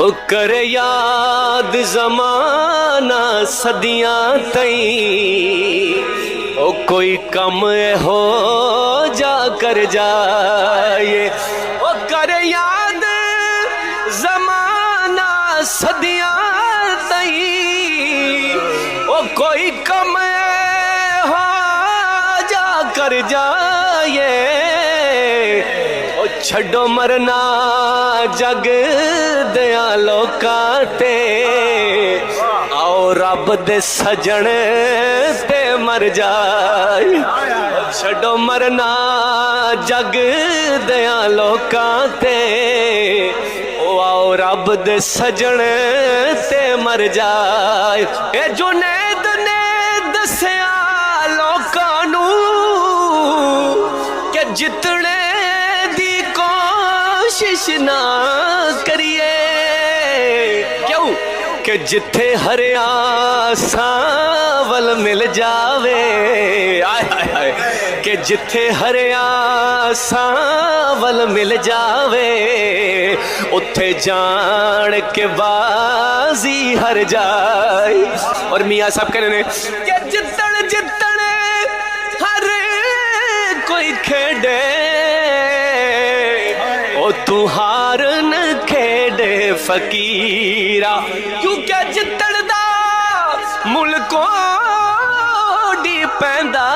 ओ कर याद ज़माना सदियां तई, ओ कोई कम हो जा कर जाए। ओ कर याद ज़माना सदियां तई, ओ कोई कम हो जा कर जाए। ओ छड्डो मरना जग दिया लोकां ते, आओ रब दे सजन ते मर जाए। छड्डो मरना जग दिया लोकां ते, ओ आओ रब दे सजन ते मर जाए। ए जुनैद ने दस्या लोकां नू कि जितने दी कोशिश ना करिए, क्यों कि जिथे हरिया सावल मिल जावे। आय हाय हाय, कि जिथे हरिया सावल मिल जावे, उथे जान के बाजी हर जाए। और मियाँ साहब कहने ने कि जितन जितन हर कोई खेडे, ओ तू हार न खेडे फकीरा, क्योंकि जितन दा मुल्को डी पैंदा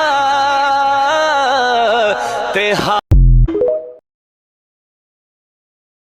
ते